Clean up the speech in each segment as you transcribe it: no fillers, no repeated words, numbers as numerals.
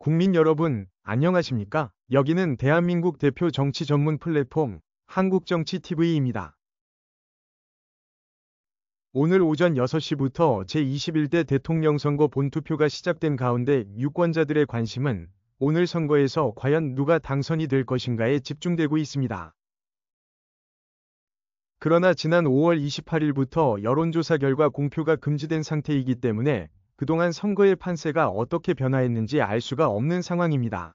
국민 여러분, 안녕하십니까? 여기는 대한민국 대표 정치 전문 플랫폼 한국정치TV입니다. 오늘 오전 6시부터 제21대 대통령 선거 본투표가 시작된 가운데 유권자들의 관심은 오늘 선거에서 과연 누가 당선이 될 것인가에 집중되고 있습니다. 그러나 지난 5월 28일부터 여론조사 결과 공표가 금지된 상태이기 때문에 그동안 선거의 판세가 어떻게 변화했는지 알 수가 없는 상황입니다.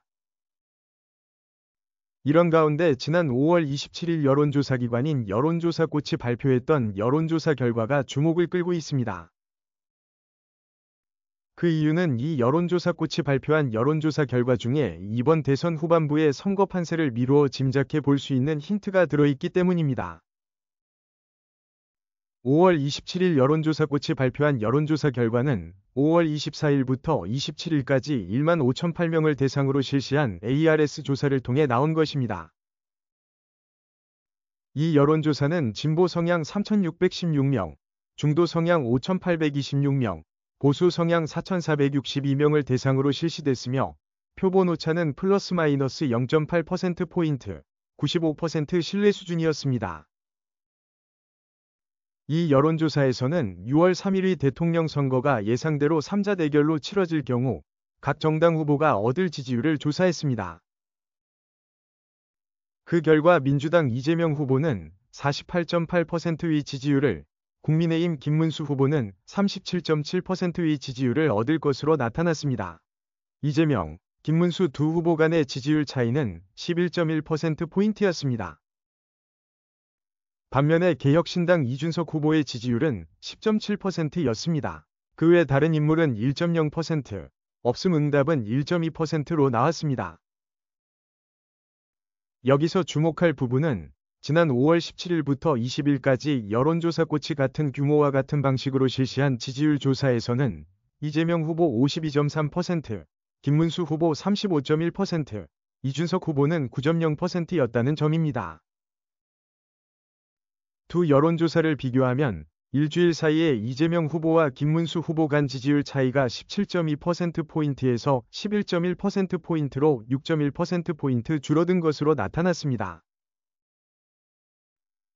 이런 가운데 지난 5월 27일 여론조사기관인 여론조사꽃이 발표했던 여론조사 결과가 주목을 끌고 있습니다. 그 이유는 이 여론조사꽃이 발표한 여론조사 결과 중에 이번 대선 후반부의 선거 판세를 미루어 짐작해 볼 수 있는 힌트가 들어있기 때문입니다. 5월 27일 여론조사꽃이 발표한 여론조사 결과는 5월 24일부터 27일까지 1만 5,008명을 대상으로 실시한 ARS 조사를 통해 나온 것입니다. 이 여론조사는 진보 성향 3,616명, 중도 성향 5,826명, 보수 성향 4,462명을 대상으로 실시됐으며 표본 오차는 플러스 마이너스 0.8%포인트, 95% 신뢰 수준이었습니다. 이 여론조사에서는 6월 3일의 대통령 선거가 예상대로 3자 대결로 치러질 경우 각 정당 후보가 얻을 지지율을 조사했습니다. 그 결과 민주당 이재명 후보는 48.8%의 지지율을, 국민의힘 김문수 후보는 37.7%의 지지율을 얻을 것으로 나타났습니다. 이재명, 김문수 두 후보 간의 지지율 차이는 11.1%포인트였습니다. 반면에 개혁신당 이준석 후보의 지지율은 10.7%였습니다. 그 외 다른 인물은 1.0%, 없음 응답은 1.2%로 나왔습니다. 여기서 주목할 부분은 지난 5월 17일부터 20일까지 여론조사꽃이 같은 규모와 같은 방식으로 실시한 지지율 조사에서는 이재명 후보 52.3%, 김문수 후보 35.1%, 이준석 후보는 9.0%였다는 점입니다. 두 여론조사를 비교하면 일주일 사이에 이재명 후보와 김문수 후보 간 지지율 차이가 17.2%포인트에서 11.1%포인트로 6.1%포인트 줄어든 것으로 나타났습니다.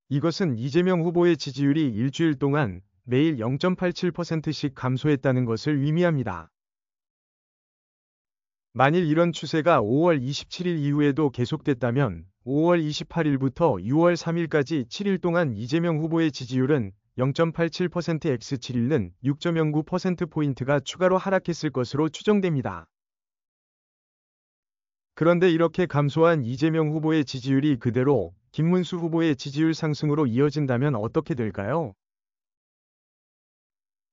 이것은 이재명 후보의 지지율이 일주일 동안 매일 0.87%씩 감소했다는 것을 의미합니다. 만일 이런 추세가 5월 27일 이후에도 계속됐다면 5월 28일부터 6월 3일까지 7일 동안 이재명 후보의 지지율은 0.87%x7일은 6.09%포인트가 추가로 하락했을 것으로 추정됩니다. 그런데 이렇게 감소한 이재명 후보의 지지율이 그대로 김문수 후보의 지지율 상승으로 이어진다면 어떻게 될까요?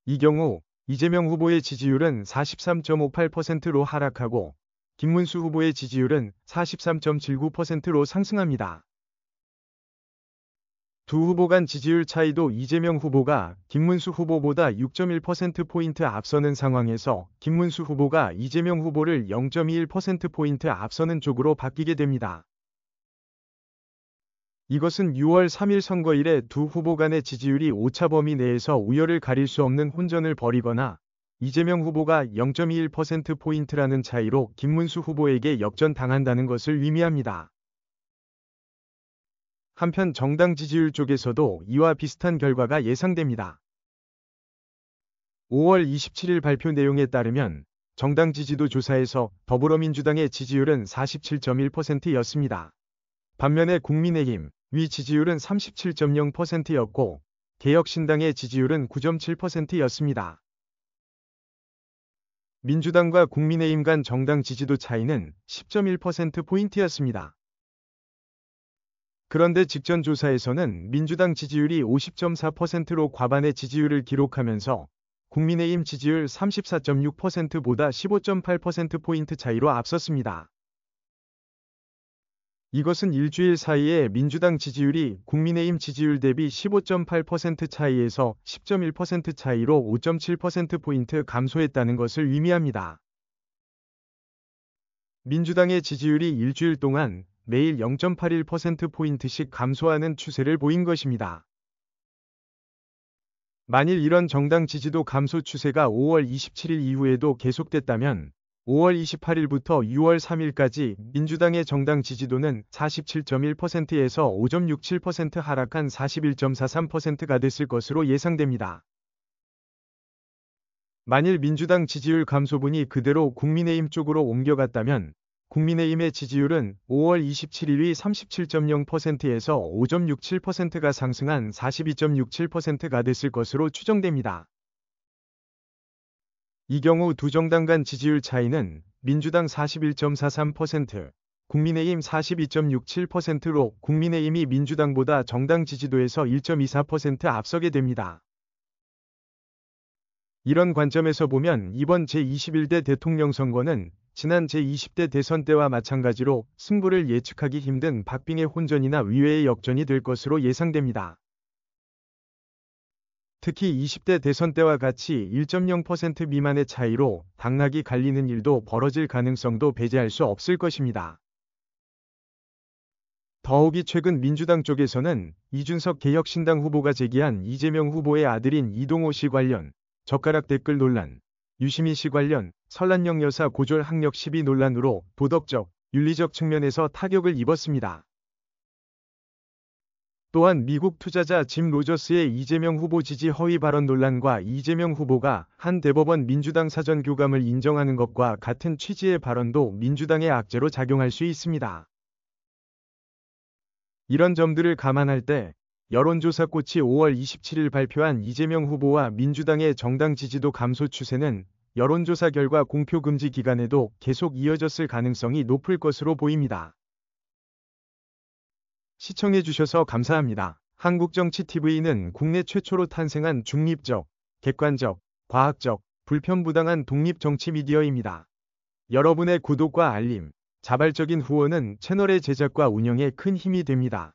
이 경우 이재명 후보의 지지율은 43.58%로 하락하고 김문수 후보의 지지율은 43.79%로 상승합니다. 두 후보 간 지지율 차이도 이재명 후보가 김문수 후보보다 6.1%포인트 앞서는 상황에서 김문수 후보가 이재명 후보를 0.21%포인트 앞서는 쪽으로 바뀌게 됩니다. 이것은 6월 3일 선거일에 두 후보 간의 지지율이 오차 범위 내에서 우열을 가릴 수 없는 혼전을 벌이거나 이재명 후보가 0.21%포인트라는 차이로 김문수 후보에게 역전당한다는 것을 의미합니다. 한편 정당 지지율 쪽에서도 이와 비슷한 결과가 예상됩니다. 5월 27일 발표 내용에 따르면 정당 지지도 조사에서 더불어민주당의 지지율은 47.1%였습니다. 반면에 국민의힘 위 지지율은 37.0%였고 개혁신당의 지지율은 9.7%였습니다. 민주당과 국민의힘 간 정당 지지도 차이는 10.1%포인트였습니다. 그런데 직전 조사에서는 민주당 지지율이 50.4%로 과반의 지지율을 기록하면서 국민의힘 지지율 34.6%보다 15.8%포인트 차이로 앞섰습니다. 이것은 일주일 사이에 민주당 지지율이 국민의힘 지지율 대비 15.8% 차이에서 10.1% 차이로 5.7%포인트 감소했다는 것을 의미합니다. 민주당의 지지율이 일주일 동안 매일 0.81%포인트씩 감소하는 추세를 보인 것입니다. 만일 이런 정당 지지도 감소 추세가 5월 27일 이후에도 계속됐다면 5월 28일부터 6월 3일까지 민주당의 정당 지지도는 47.1%에서 5.67% 하락한 41.43%가 됐을 것으로 예상됩니다. 만일 민주당 지지율 감소분이 그대로 국민의힘 쪽으로 옮겨갔다면 국민의힘의 지지율은 5월 27일이 37.0%에서 5.67%가 상승한 42.67%가 됐을 것으로 추정됩니다. 이 경우 두 정당 간 지지율 차이는 민주당 41.43%, 국민의힘 42.67%로 국민의힘이 민주당보다 정당 지지도에서 1.24% 앞서게 됩니다. 이런 관점에서 보면 이번 제21대 대통령 선거는 지난 제20대 대선 때와 마찬가지로 승부를 예측하기 힘든 박빙의 혼전이나 위외의 역전이 될 것으로 예상됩니다. 특히 20대 대선 때와 같이 1.0% 미만의 차이로 당락이 갈리는 일도 벌어질 가능성도 배제할 수 없을 것입니다. 더욱이 최근 민주당 쪽에서는 이준석 개혁신당 후보가 제기한 이재명 후보의 아들인 이동호 씨 관련 젓가락 댓글 논란, 유시민 씨 관련 설란영 여사 고졸 학력 시비 논란으로 도덕적, 윤리적 측면에서 타격을 입었습니다. 또한 미국 투자자 짐 로저스의 이재명 후보 지지 허위 발언 논란과 이재명 후보가 한 대법원 민주당 사전 교감을 인정하는 것과 같은 취지의 발언도 민주당의 악재로 작용할 수 있습니다. 이런 점들을 감안할 때 여론조사꽃이 5월 27일 발표한 이재명 후보와 민주당의 정당 지지도 감소 추세는 여론조사 결과 공표 금지 기간에도 계속 이어졌을 가능성이 높을 것으로 보입니다. 시청해주셔서 감사합니다. 한국정치TV는 국내 최초로 탄생한 중립적, 객관적, 과학적, 불편부당한 독립정치 미디어입니다. 여러분의 구독과 알림, 자발적인 후원은 채널의 제작과 운영에 큰 힘이 됩니다.